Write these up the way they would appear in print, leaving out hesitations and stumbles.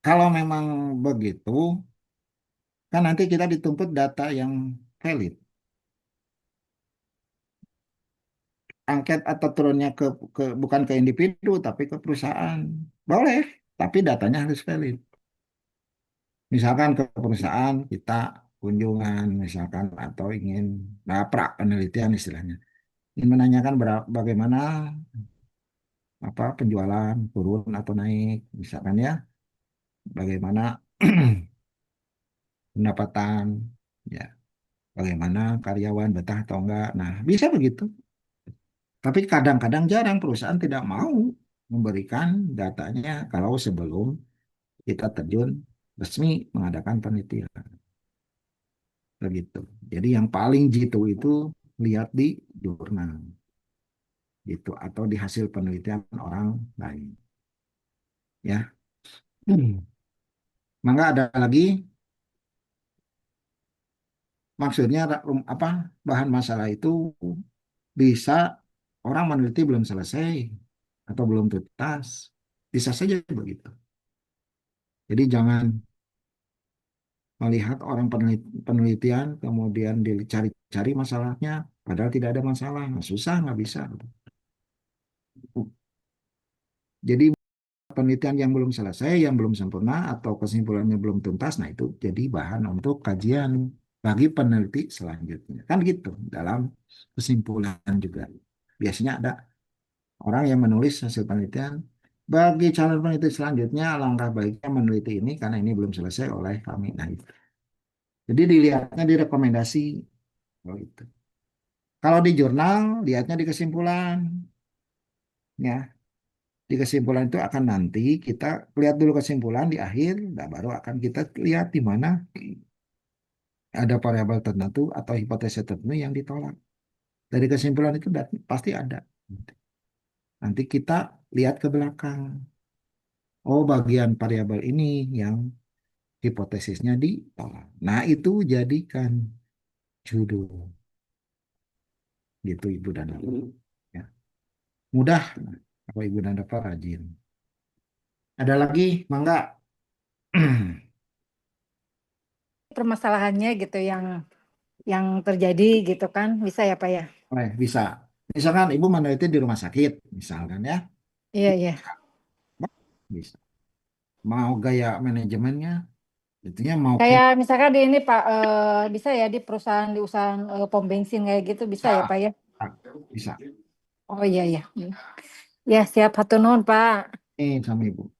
Kalau memang begitu, kan nanti kita dituntut data yang valid. Angket atau turunnya ke bukan ke individu tapi ke perusahaan. Boleh, tapi datanya harus valid. Misalkan ke perusahaan kita kunjungan misalkan atau ingin penelitian istilahnya. Ingin menanyakan bagaimana penjualan turun atau naik misalkan ya, bagaimana pendapatan ya, bagaimana karyawan betah atau enggak. Nah, bisa begitu. Tapi kadang-kadang jarang perusahaan tidak mau memberikan datanya kalau sebelum kita terjun resmi mengadakan penelitian. Begitu. Jadi yang paling jitu itu lihat di jurnal gitu atau di hasil penelitian orang lain ya. Hmm. Maka ada lagi maksudnya bahan masalah itu bisa orang meneliti belum selesai atau belum tuntas. Bisa saja begitu. Jadi jangan melihat orang penelitian kemudian dicari-cari masalahnya padahal tidak ada masalah. Nah, susah nggak bisa. Jadi penelitian yang belum selesai, yang belum sempurna atau kesimpulannya belum tuntas, nah itu jadi bahan untuk kajian bagi peneliti selanjutnya. Kan gitu dalam kesimpulan juga. Biasanya ada orang yang menulis hasil penelitian bagi calon peneliti selanjutnya alangkah baiknya meneliti ini karena ini belum selesai oleh kami. Nah, itu. Jadi dilihatnya di rekomendasi. Oh, itu. Kalau di jurnal, lihatnya di kesimpulan. Ya, di kesimpulan itu akan nanti kita lihat dulu kesimpulan di akhir, nah baru akan kita lihat di mana ada variabel tertentu atau hipotesis tertentu yang ditolak. Dari kesimpulan itu pasti ada. Nanti kita lihat ke belakang. Oh, bagian variabel ini yang hipotesisnya ditolak. Nah, itu jadikan judul. Gitu Ibu dan Bapak. Ya. Mudah. Apa Ibu dan Bapak rajin. Ada lagi, Mangga? Permasalahannya gitu yang terjadi gitu kan bisa ya Pak ya. Bisa. Misalkan Ibu meneliti di rumah sakit, misalkan ya. Iya iya. Bisa. Mau gaya manajemennya, itunya mau Kayak misalkan di ini Pak, bisa ya di perusahaan di usaha pom bensin kayak gitu bisa ya bisa. Pak ya. Bisa. Oh iya iya. Ya siap hatur nuhun Pak. Sama Ibu.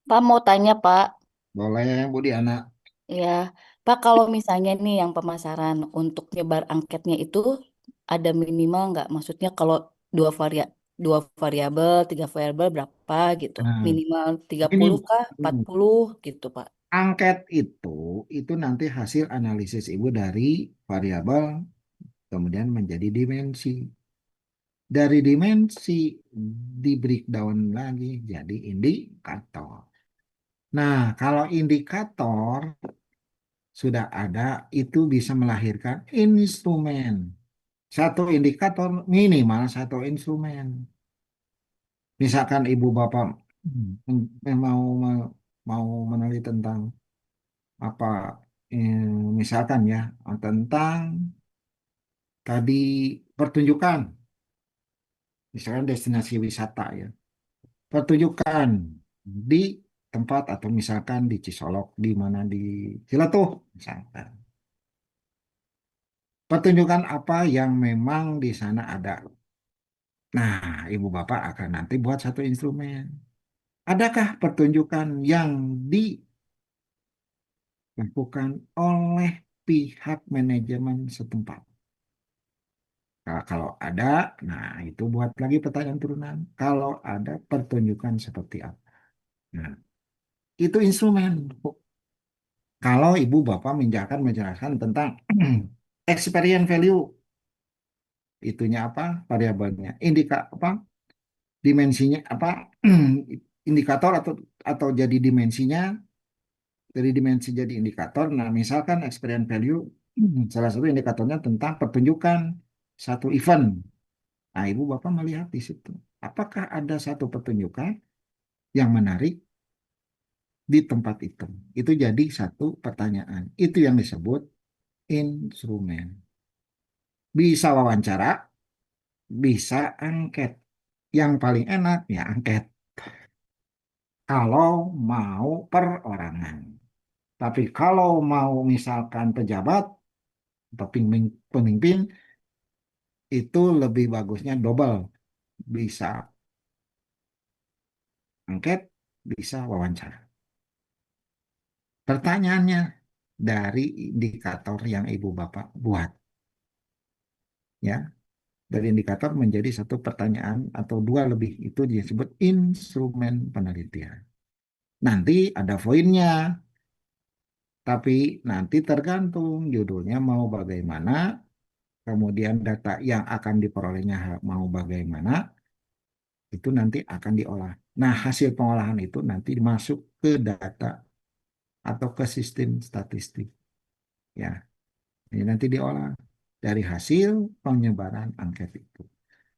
Pak mau tanya Pak, Boleh Bu Diana. ya Pak kalau misalnya nih yang pemasaran untuk nyebar angketnya itu ada minimal nggak? Maksudnya kalau dua varia dua variabel, tiga variabel berapa gitu? Nah, Minimal tiga begini puluh Bu. kah? 40 gitu Pak. Angket itu nanti hasil analisis Ibu dari variabel kemudian menjadi dimensi. Dari dimensi di breakdown lagi jadi indikator. Nah, kalau indikator sudah ada, itu bisa melahirkan instrumen. Satu indikator minimal satu instrumen. Misalkan ibu bapak mau mau meneliti tentang apa, misalkan ya tentang tadi pertunjukan, misalkan destinasi wisata ya, pertunjukan di tempat atau misalkan di Cisolok, di mana di Cilatuh, misalkan. Pertunjukan apa yang memang di sana ada. Nah, ibu bapak akan nanti buat satu instrumen. Adakah pertunjukan yang dilakukan oleh pihak manajemen setempat? Nah, kalau ada, nah itu buat lagi pertanyaan turunan. Kalau ada pertunjukan seperti apa? Nah, itu instrumen. Kalau ibu bapak menjelaskan tentang experience value, itunya apa? Variabelnya. Apa? Dimensinya apa? Indikator atau jadi dimensinya, dari dimensi jadi indikator. Nah, misalkan experience value, salah satu indikatornya tentang pertunjukan satu event. Nah, ibu bapak melihat di situ. Apakah ada satu pertunjukan yang menarik? di tempat itu. Itu jadi satu pertanyaan. Itu yang disebut instrumen. Bisa wawancara, bisa angket. Yang paling enak ya angket. Kalau mau perorangan. Tapi kalau mau misalkan pejabat atau pemimpin, itu lebih bagusnya double. Bisa angket, bisa wawancara. Pertanyaannya dari indikator yang Ibu Bapak buat. Ya, dari indikator menjadi satu pertanyaan atau dua lebih. Itu disebut instrumen penelitian. Nanti ada poinnya, tapi nanti tergantung judulnya mau bagaimana, kemudian data yang akan diperolehnya mau bagaimana, itu nanti akan diolah. Nah, hasil pengolahan itu nanti masuk ke data atau ke sistem statistik. Ya, ini nanti diolah dari hasil penyebaran angket itu.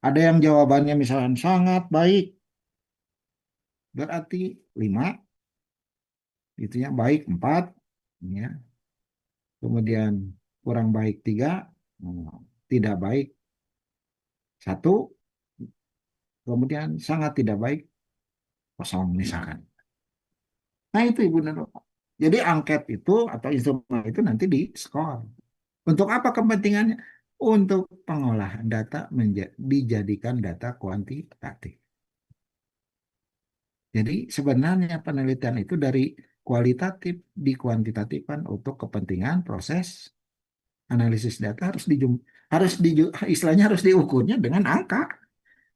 Ada yang jawabannya misalnya sangat baik, berarti 5, gitu ya, baik 4, ya. Kemudian kurang baik 3, tidak baik 1, kemudian sangat tidak baik 0 misalkan. Nah itu Ibu dan Bapak. Jadi angket itu atau instrumen itu nanti di skor. Untuk apa kepentingannya? Untuk pengolahan data dijadikan data kuantitatif. Jadi sebenarnya penelitian itu dari kualitatif dikuantitatifkan untuk kepentingan proses analisis data istilahnya harus diukurnya dengan angka.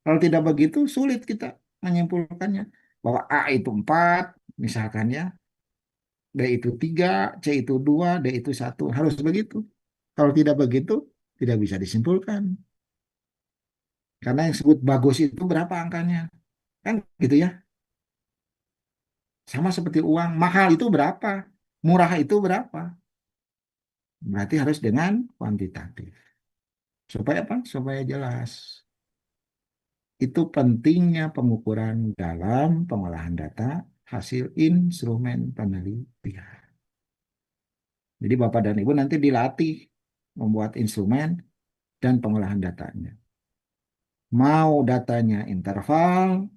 Kalau tidak begitu sulit kita menyimpulkannya bahwa A itu 4 misalkan ya, B itu 3, C itu 2, D itu 1, harus begitu. Kalau tidak begitu tidak bisa disimpulkan. Karena yang disebut bagus itu berapa angkanya? Kan gitu ya. Sama seperti uang, mahal itu berapa? Murah itu berapa? Berarti harus dengan kuantitatif. Supaya apa? Supaya jelas. Itu pentingnya pengukuran dalam pengolahan data hasil instrumen penelitian. Jadi Bapak dan Ibu nanti dilatih membuat instrumen dan pengolahan datanya. Mau datanya interval,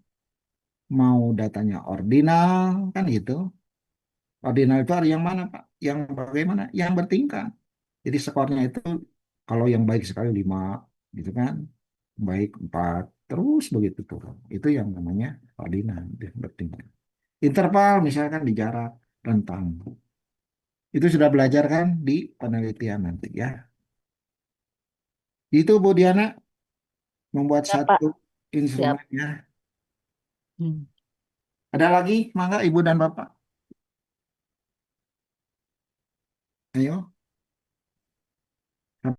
mau datanya ordinal, kan gitu. Ordinal itu yang mana, Pak? Yang bagaimana? Yang bertingkat. Jadi skornya itu kalau yang baik sekali 5, gitu kan. Baik 4, terus begitu turun. Itu yang namanya ordinal, dia bertingkat. Interval misalkan di jarak rentang. Itu sudah belajar kan di penelitian nanti ya. Itu Bu Diana membuat Ya, Pak. satu Siap. instrumen ya. Hmm. Ada lagi, mangga Ibu dan Bapak. Ayo.